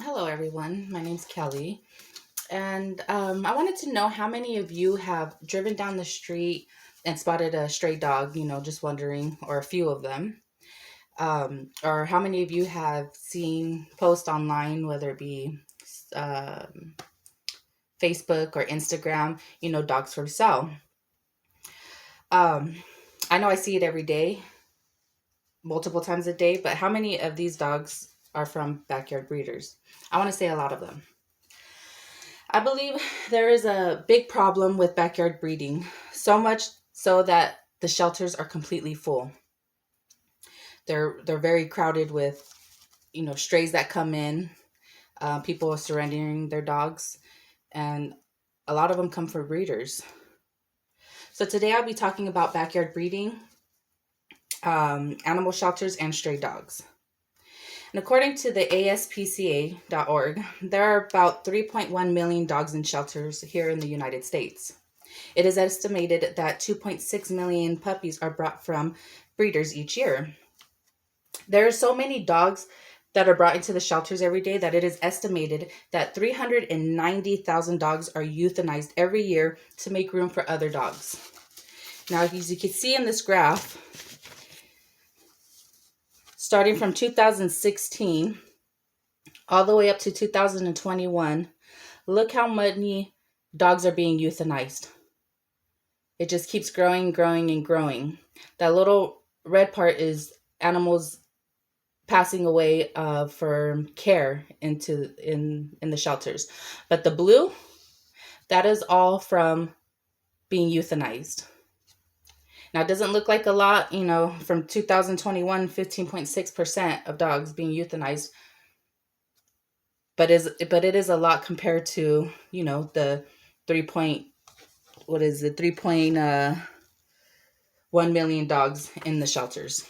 Hello, everyone. My name's Kelly, and I wanted to know how many of you have driven down the street and spotted a stray dog. Just wondering, or a few of them, or how many of you have seen posts online, whether it be um Facebook or Instagram. Dogs for sale. Um, I know I see it every day, multiple times a day. But how many of these dogs are from backyard breeders? I want to say a lot of them. I believe there is a big problem with backyard breeding, so much so that the shelters are completely full. They're very crowded with strays that come in, people are surrendering their dogs, and a lot of them come from breeders. So today I'll be talking about backyard breeding, animal shelters, and stray dogs. And according to the ASPCA.org, there are about 3.1 million dogs in shelters here in the United States. It is estimated that 2.6 million puppies are brought from breeders each year. There are so many dogs that are brought into the shelters every day that it is estimated that 390,000 dogs are euthanized every year to make room for other dogs. Now, as you can see in this graph, starting from 2016 all the way up to 2021, look how many dogs are being euthanized. It just keeps growing, growing, and growing. That little red part is animals passing away for care in the shelters, but the blue, that is all from being euthanized. Now it doesn't look like a lot, from 2021, 15.6% of dogs being euthanized, but it is a lot compared to the 3 point what is it 3.1 million dogs in the shelters.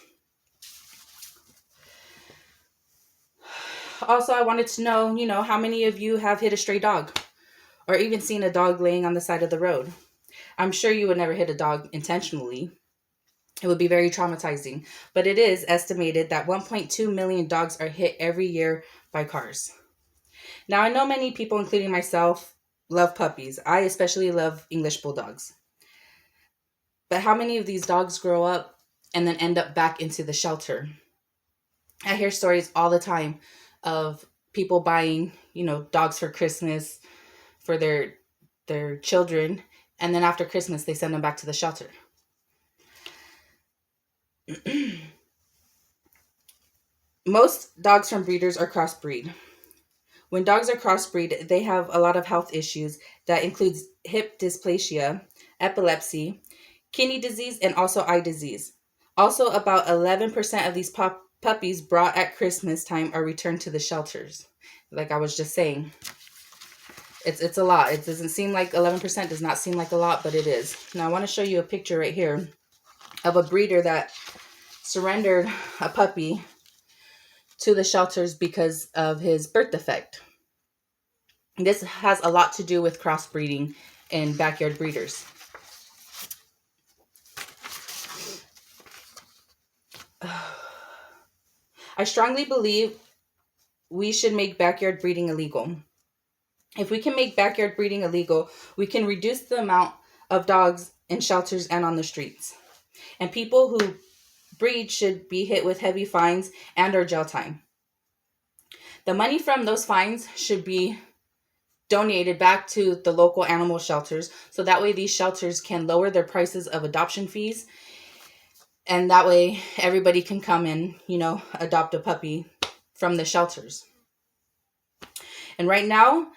Also, I wanted to know, how many of you have hit a stray dog or even seen a dog laying on the side of the road? I'm sure you would never hit a dog intentionally. It would be very traumatizing, but it is estimated that 1.2 million dogs are hit every year by cars. Now, I know many people, including myself, love puppies. I especially love English bulldogs. But how many of these dogs grow up and then end up back into the shelter? I hear stories all the time of people buying, dogs for Christmas for their children, and then after Christmas they send them back to the shelter. Most dogs from breeders are crossbreed. When dogs are crossbreed, they have a lot of health issues that includes hip dysplasia, epilepsy, kidney disease, and also eye disease. Also, about 11% of these puppies brought at Christmas time are returned to the shelters. Like I was just saying, it's a lot. It doesn't seem like 11% does not seem like a lot, but it is. Now I want to show you a picture right here of a breeder that surrendered a puppy to the shelters because of his birth defect. This has a lot to do with crossbreeding and backyard breeders. I strongly believe we should make backyard breeding illegal. If we can make backyard breeding illegal, we can reduce the amount of dogs in shelters and on the streets. And people who breed should be hit with heavy fines and or jail time. The money from those fines should be donated back to the local animal shelters, so that way these shelters can lower their prices of adoption fees, and that way everybody can come and adopt a puppy from the shelters. And right now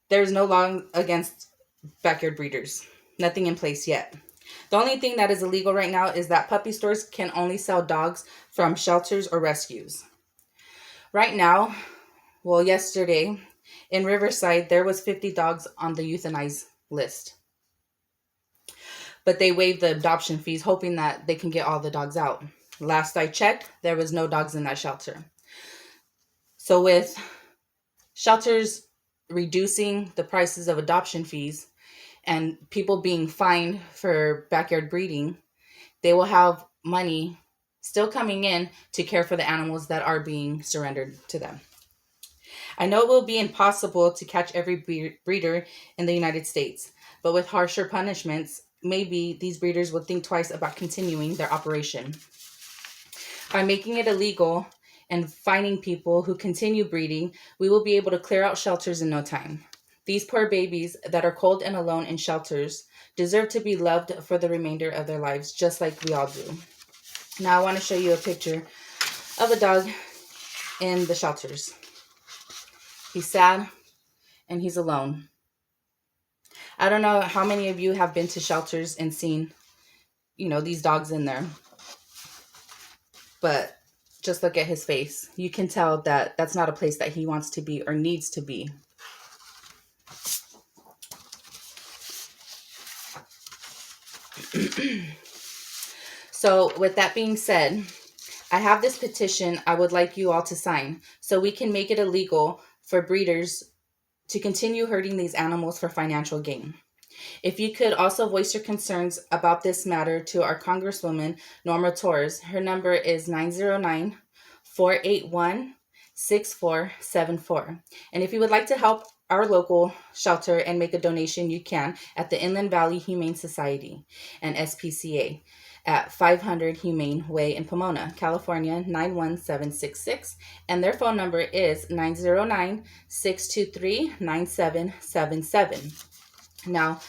there's no law against backyard breeders, nothing in place yet. The only thing that is illegal right now is that puppy stores can only sell dogs from shelters or rescues. Right now, well, yesterday in Riverside, there was 50 dogs on the euthanized list. But they waived the adoption fees, hoping that they can get all the dogs out. Last I checked, there was no dogs in that shelter. So with shelters reducing the prices of adoption fees and people being fined for backyard breeding, they will have money still coming in to care for the animals that are being surrendered to them. I know it will be impossible to catch every breeder in the United States, but with harsher punishments, maybe these breeders will think twice about continuing their operation. By making it illegal and fining people who continue breeding, we will be able to clear out shelters in no time. These poor babies that are cold and alone in shelters deserve to be loved for the remainder of their lives, just like we all do. Now I want to show you a picture of a dog in the shelters. He's sad and he's alone. I don't know how many of you have been to shelters and seen, these dogs in there. But just look at his face. You can tell that that's not a place that he wants to be or needs to be. So with that being said, I have this petition I would like you all to sign so we can make it illegal for breeders to continue hurting these animals for financial gain. If you could also voice your concerns about this matter to our Congresswoman, Norma Torres. Her number is 909-481-6474. And if you would like to help our local shelter and make a donation, you can at the Inland Valley Humane Society and SPCA at 500 Humane Way in Pomona, California, 91766. And their phone number is 909-623-9777. Now,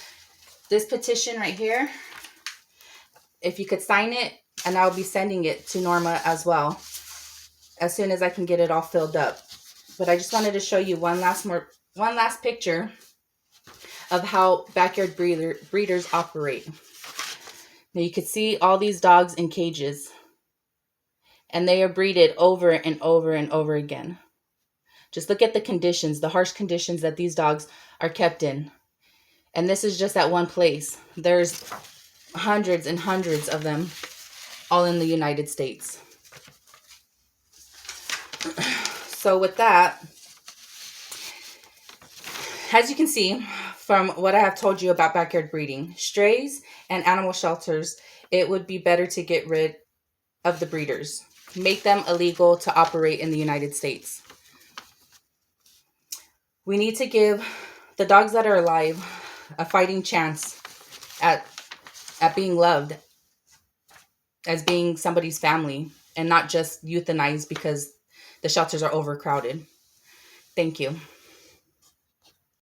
this petition right here, if you could sign it, and I'll be sending it to Norma as well as soon as I can get it all filled up. But I just wanted to show you one last picture of how backyard breeders operate. Now you can see all these dogs in cages, and they are breeded over and over and over again. Just look at the conditions, the harsh conditions that these dogs are kept in. And this is just at one place. There's hundreds and hundreds of them all in the United States. So with that, as you can see from what I have told you about backyard breeding, strays and animal shelters, it would be better to get rid of the breeders. Make them illegal to operate in the United States. We need to give the dogs that are alive a fighting chance at being loved as being somebody's family and not just euthanized because the shelters are overcrowded. Thank you.